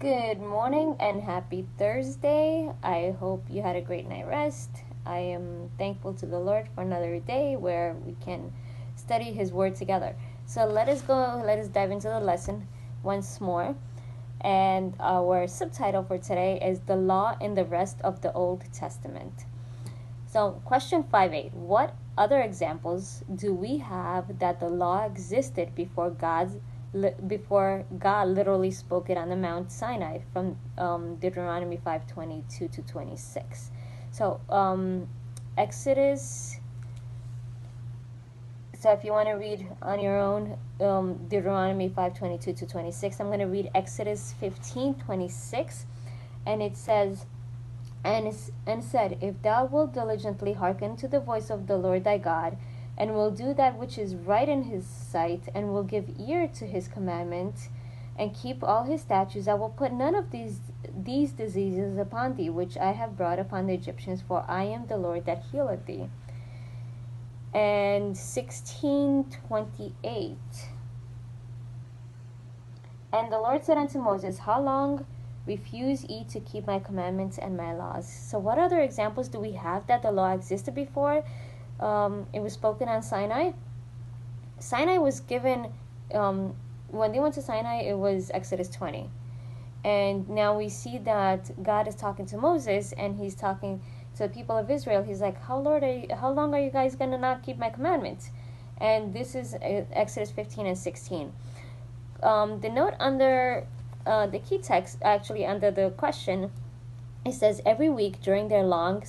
Good morning and happy Thursday. I hope you had a great night rest. I am thankful to the Lord for another day where we can study His Word together. So let us dive into the lesson once more. And our subtitle for today is The Law and the Rest of the Old Testament. So, question 5.8. What other examples do we have that the law existed before God literally spoke it on the Mount Sinai, from Deuteronomy 5:22 to 26. So Exodus. So if you want to read on your own Deuteronomy 5:22 to 26, I'm going to read Exodus 15:26, and it says, and said, if thou wilt diligently hearken to the voice of the Lord thy God, and will do that which is right in his sight, and will give ear to his commandments, and keep all his statutes, I will put none of these diseases upon thee, which I have brought upon the Egyptians, for I am the Lord that healeth thee. And 16:28. And the Lord said unto Moses, how long refuse ye to keep my commandments and my laws? So what other examples do we have that the law existed before? It was spoken on Sinai. Sinai was given, when they went to Sinai, it was Exodus 20. And now we see that God is talking to Moses, and he's talking to the people of Israel. He's like, how long are you guys going to not keep my commandments? And this is Exodus 15 and 16. The note under the key text, actually under the question, it says, every week during their long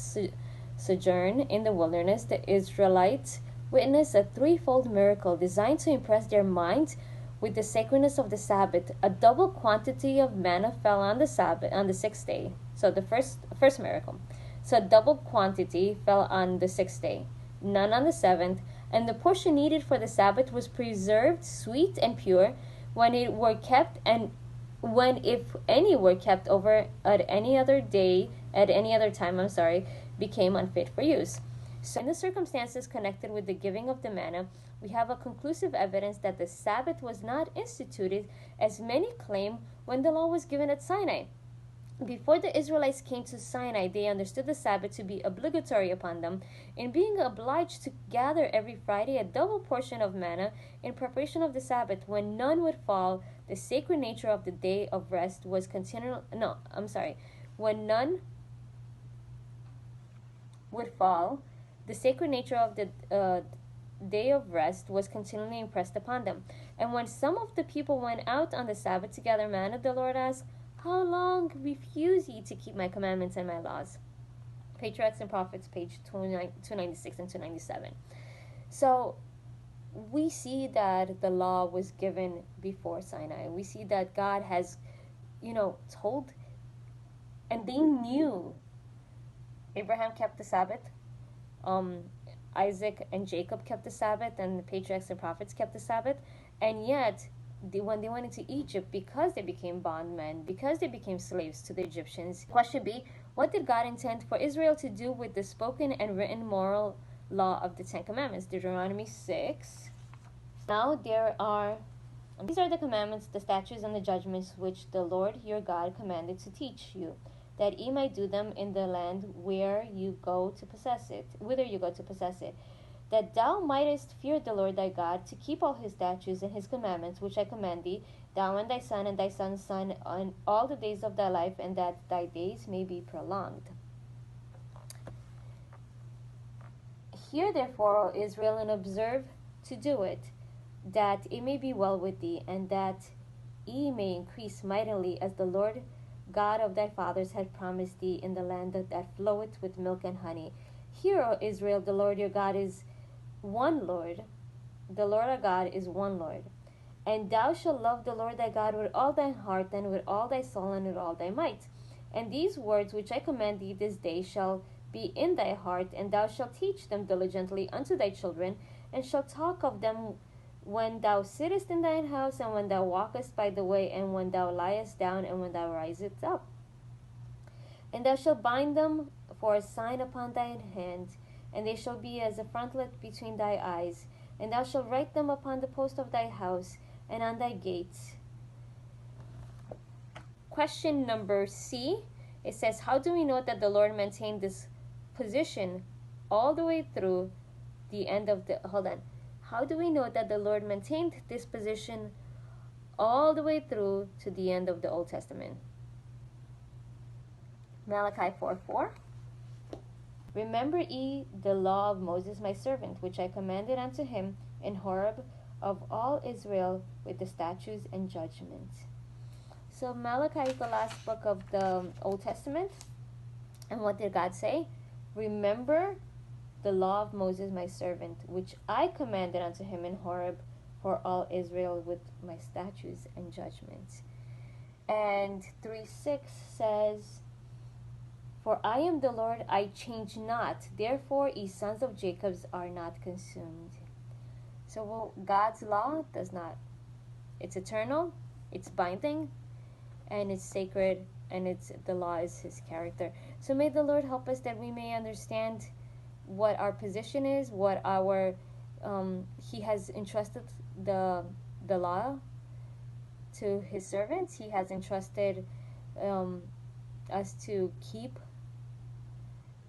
sojourn in the wilderness, the Israelites witnessed a threefold miracle designed to impress their minds with the sacredness of the Sabbath. A double quantity of manna fell on the Sabbath on the sixth day. So the first miracle. So a double quantity fell on the sixth day, none on the seventh, and the portion needed for the Sabbath was preserved sweet and pure when it were kept, and when, if any were kept over at any other time, became unfit for use. So in the circumstances connected with the giving of the manna, we have a conclusive evidence that the Sabbath was not instituted, as many claim, when the law was given at Sinai. Before the Israelites came to Sinai, they understood the Sabbath to be obligatory upon them, in being obliged to gather every Friday a double portion of manna in preparation of the Sabbath. When none would fall, the sacred nature of the day of rest was When none would fall, the sacred nature of the day of rest was continually impressed upon them. And when some of the people went out on the Sabbath to gather manna, the Lord asked, how long refuse ye to keep my commandments and my laws? Patriarchs and Prophets, page 296 and 297. So we see that the law was given before Sinai. We see that God has, told, and they knew. Abraham kept the Sabbath. Isaac and Jacob kept the Sabbath, and the Patriarchs and Prophets kept the Sabbath. And yet, when they went into Egypt, because they became bondmen, because they became slaves to the Egyptians, question B, what did God intend for Israel to do with the spoken and written moral law of the Ten Commandments? Deuteronomy 6. Now these are the commandments, the statutes, and the judgments which the Lord your God commanded to teach you, that ye might do them in the land whither you go to possess it, that thou mightest fear the Lord thy God, to keep all his statutes and his commandments, which I command thee, thou and thy son and thy son's son, on all the days of thy life, and that thy days may be prolonged. Hear therefore, O Israel, and observe to do it, that it may be well with thee, and that ye may increase mightily, as the Lord God of thy fathers had promised thee, in the land that floweth with milk and honey. Hear, O Israel, the Lord your God is one Lord. The Lord our God is one Lord. And thou shalt love the Lord thy God with all thy heart, and with all thy soul, and with all thy might. And these words which I command thee this day shall be in thy heart, and thou shalt teach them diligently unto thy children, and shalt talk of them when thou sittest in thine house, and when thou walkest by the way, and when thou liest down, and when thou risest up. And thou shalt bind them for a sign upon thine hand, and they shall be as a frontlet between thy eyes. And thou shalt write them upon the post of thy house, and on thy gates. question number C, it says, how do we know that the Lord maintained this position all the way through the end of the, hold on. How do we know that the Lord maintained this position all the way through to the end of the Old Testament? Malachi 4:4. Remember ye the law of Moses my servant, which I commanded unto him in Horeb of all Israel with the statutes and judgments. So Malachi is the last book of the Old Testament. And what did God say? Remember the law of Moses my servant, which I commanded unto him in Horeb for all Israel with my statutes and judgments. And 3:6 says, for I am the Lord, I change not. Therefore, ye sons of Jacob are not consumed. So God's law does not. It's eternal, it's binding, and it's sacred, and the law is his character. So may the Lord help us that we may understand what our position is, what our he has entrusted the law to his servants. He has entrusted us to keep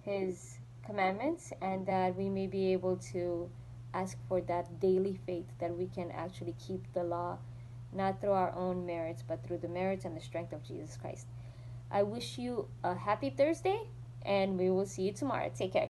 his commandments, and that we may be able to ask for that daily faith, that we can actually keep the law, not through our own merits, but through the merits and the strength of Jesus Christ. I wish you a happy Thursday, and we will see you tomorrow. Take care.